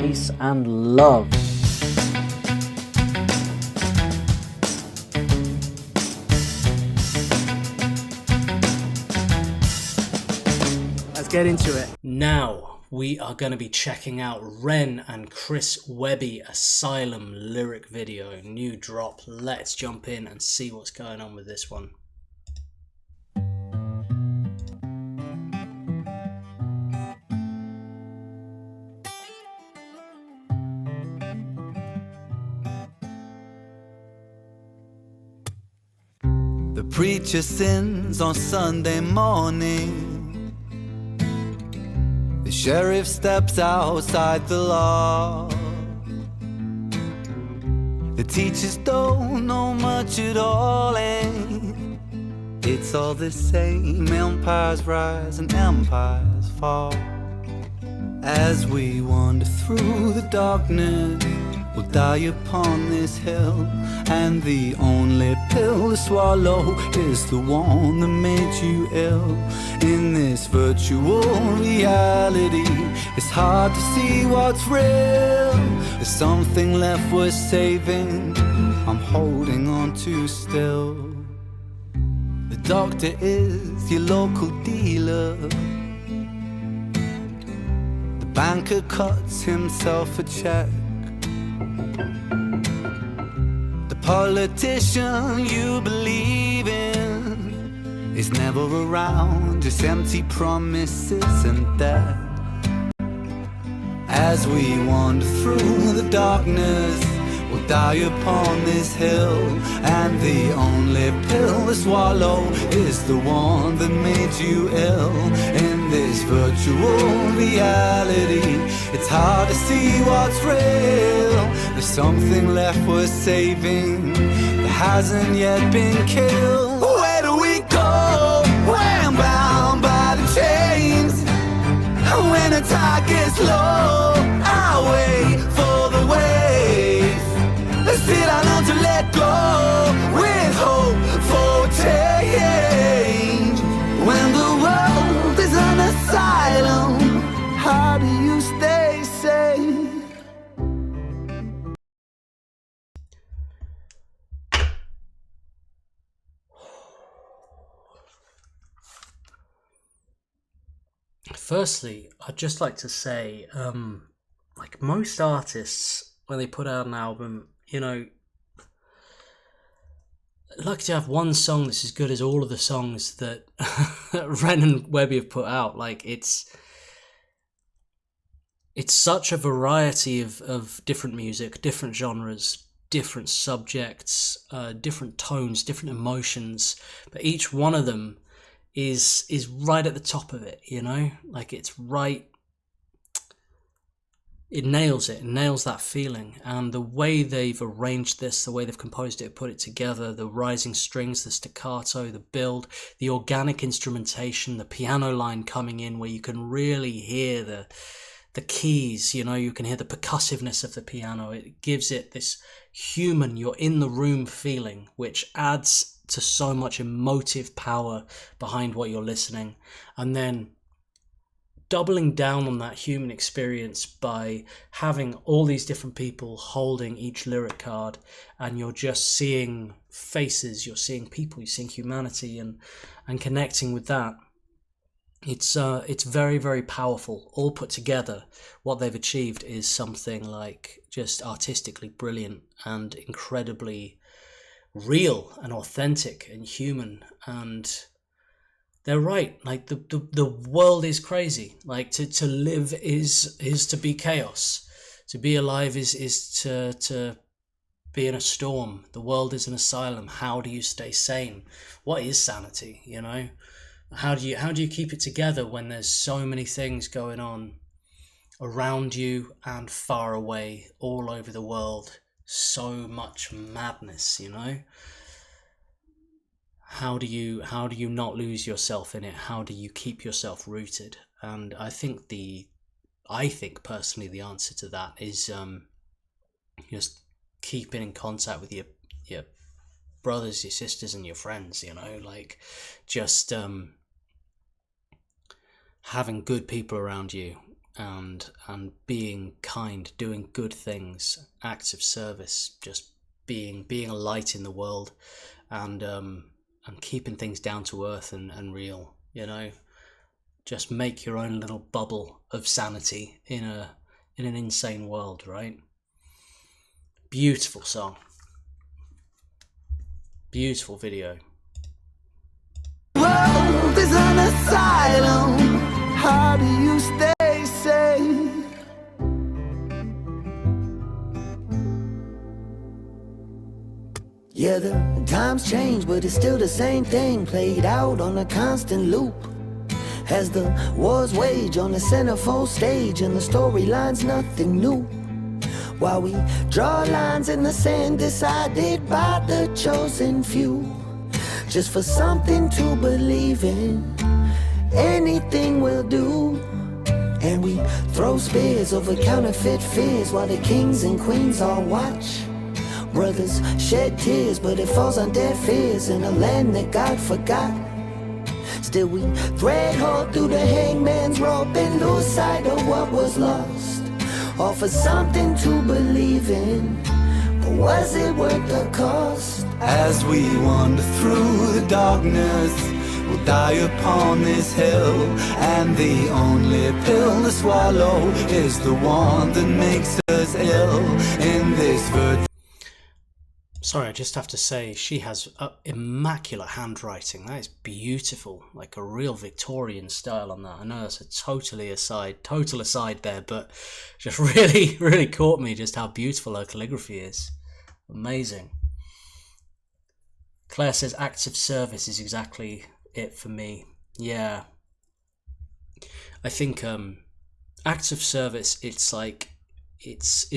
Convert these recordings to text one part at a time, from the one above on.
peace and love. Let's get into it. Now we are going to be checking out Ren and Chris Webby Asylum lyric video, new drop. Let's jump in and see what's going on with this one. The preacher sins on Sunday morning. The sheriff steps outside the law. The teachers don't know much at all, and it's all the same. Empires rise and empires fall. As we wander through the darkness, we'll die upon this hill, and the only pill to swallow is the one that made you ill. In this virtual reality, it's hard to see what's real. There's something left worth saving, I'm holding on to still. The doctor is your local dealer. The banker cuts himself a check. The politician you believe in is never around, just empty promises and debt. As we wander through the darkness, we'll die upon this hill, and the only pill to swallow is the one that made you ill. In this virtual reality, it's hard to see what's real. There's something left worth saving that hasn't yet been killed. Where do we go when bound by the chains? When the tide gets low, I wait for the waves. Still I learn to let go with hope for change. When the world is an asylum, how do you stay safe? Firstly, I'd just like to say, like most artists, when they put out an album, you know, lucky to have one song that's as good as all of the songs that Ren and Webby have put out. Like it's such a variety of different music, different genres, different subjects, different tones, different emotions, but each one of them is right at the top of it, you know? Like it's right, it nails that feeling. And the way they've arranged this, the way they've composed it, put it together, the rising strings, the staccato, the build, the organic instrumentation, the piano line coming in where you can really hear the keys, you know, you can hear the percussiveness of the piano. It gives it this human, you're in the room feeling, which adds to so much emotive power behind what you're listening. And then doubling down on that human experience by having all these different people holding each lyric card, and you're just seeing faces, you're seeing people, you're seeing humanity, and connecting with that. It's very, very powerful. All put together, what they've achieved is something like just artistically brilliant and incredibly real and authentic and human. And they're right, like the world is crazy. Like to live is to be chaos. To be alive is to be in a storm. The world is an asylum. How do you stay sane? What is sanity, you know? How do you keep it together when there's so many things going on around you and far away, all over the world? So much madness, you know? How do you not lose yourself in it? How do you keep yourself rooted? And I think personally the answer to that is just keeping in contact with your brothers, your sisters, and your friends, you know, like just having good people around you, and being kind, doing good things, acts of service, just being a light in the world, and keeping things down to earth and real, you know. Just make your own little bubble of sanity in an insane world, right? Beautiful song. Beautiful video. World is an asylum. How do you stay sane? Yeah, the times change, but it's still the same thing, played out on a constant loop. As the wars wage on the centerfold stage, and the storyline's nothing new. While we draw lines in the sand decided by the chosen few, just for something to believe in, anything will do. And we throw spears over counterfeit fears while the kings and queens all watch. Brothers shed tears, but it falls on deaf ears in a land that God forgot. Still we thread hard through the hangman's rope and lose sight of what was lost, all for something to believe in. But was it worth the cost? As we wander through the darkness, we'll die upon this hill, and the only pill to swallow is the one that makes us ill. In this virtue. Sorry, I just have to say, she has immaculate handwriting. That is beautiful, like a real Victorian style on that. I know that's a total aside there, but just really, really caught me just how beautiful her calligraphy is. Amazing. Claire says acts of service is exactly it for me. Yeah. I think acts of service, it's like, it's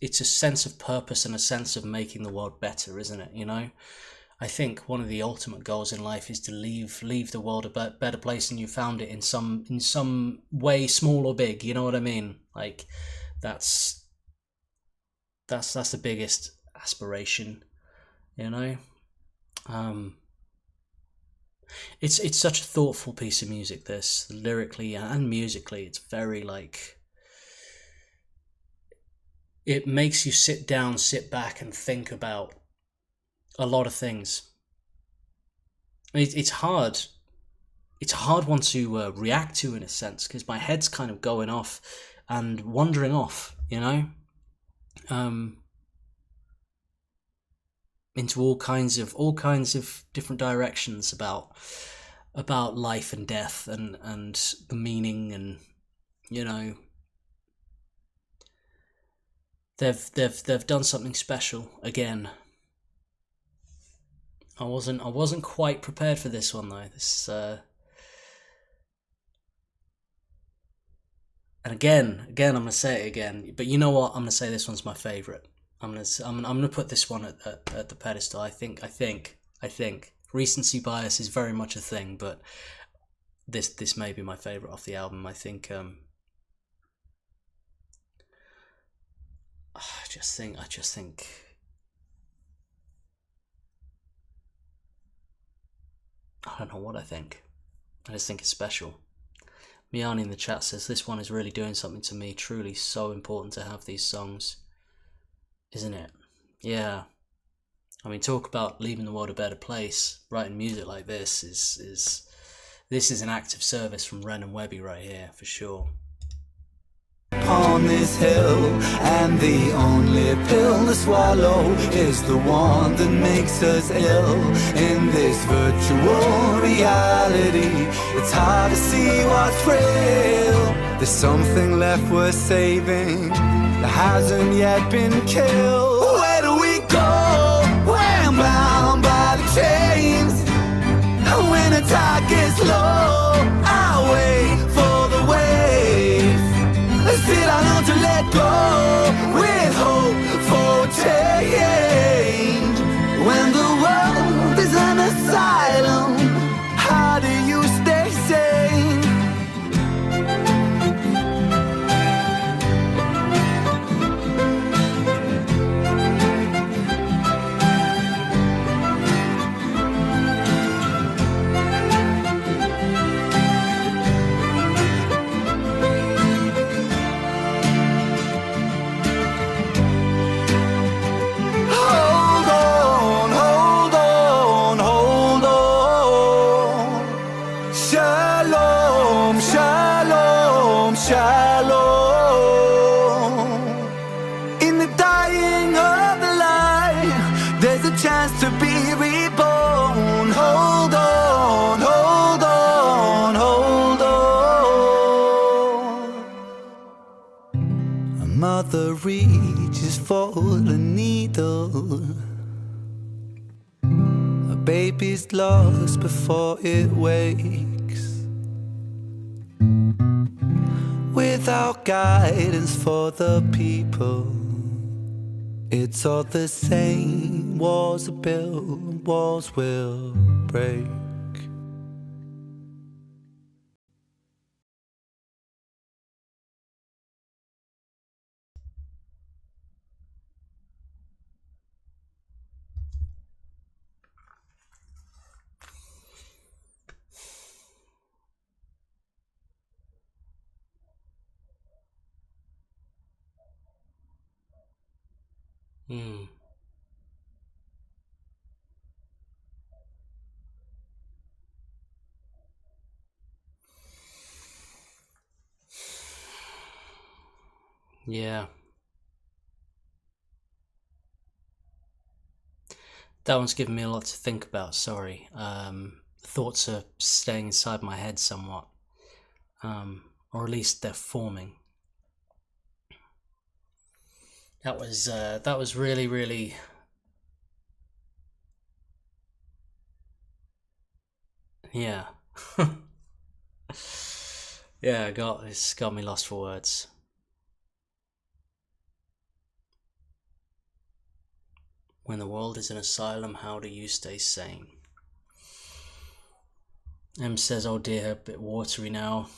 a sense of purpose and a sense of making the world better, isn't it? You know, I think one of the ultimate goals in life is to leave the world a better place than you found it in some way, small or big. You know what I mean? Like that's the biggest aspiration, you know. It's such a thoughtful piece of music, this, lyrically and musically. It's very like, it makes you sit down, sit back and think about a lot of things. It's hard one to react to, in a sense, because my head's kind of going off and wandering off, you know, into all kinds of different directions about life and death and the meaning, and you know, they've done something special again. I wasn't quite prepared for this one though. This and again I'm gonna say it again, but you know what? I'm gonna say this one's my favorite. I'm gonna put this one at the pedestal. I think recency bias is very much a thing, but this may be my favorite off the album. I think I just think I don't know what I think. I just think it's special. Miani in the chat says this one is really doing something to me. Truly so important to have these songs, isn't it? Yeah. I mean, talk about leaving the world a better place. Writing music like this is an act of service from Ren and Webby right here, for sure. Upon this hill, and the only pill to swallow is the one that makes us ill. In this virtual reality, it's hard to see what's real. There's something left worth saving that hasn't yet been killed. Where do we go? We're bound by the chains. When the tide gets low, I wait for the waves. Still I learn to let go, with hope for change. When the world is an asylum, how do you stay sane? shalom, shalom. In the dying of the light, there's a chance to be reborn. Hold on, hold on, hold on. A mother reaches for the needle. A baby's lost before it wakes. Without guidance for the people, it's all the same. Walls are built, walls will break. Yeah. That one's given me a lot to think about, sorry. Thoughts are staying inside my head somewhat. Or at least they're forming. That was really, really... Yeah. Yeah, it's got me lost for words. When the world is an asylum, how do you stay sane? M says, oh dear, a bit watery now.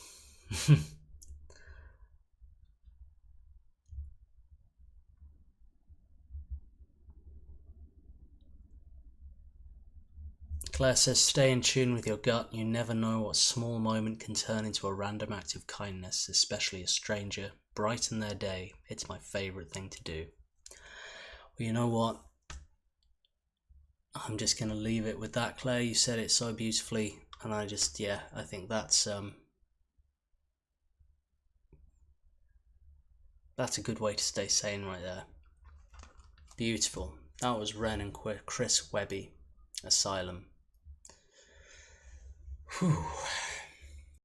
Claire says, stay in tune with your gut. You never know what small moment can turn into a random act of kindness, especially a stranger. Brighten their day. It's my favourite thing to do. Well, you know what? I'm just going to leave it with that, Claire. You said it so beautifully. And I think that's a good way to stay sane right there. Beautiful. That was Ren and Chris Webby, Asylum. Whew.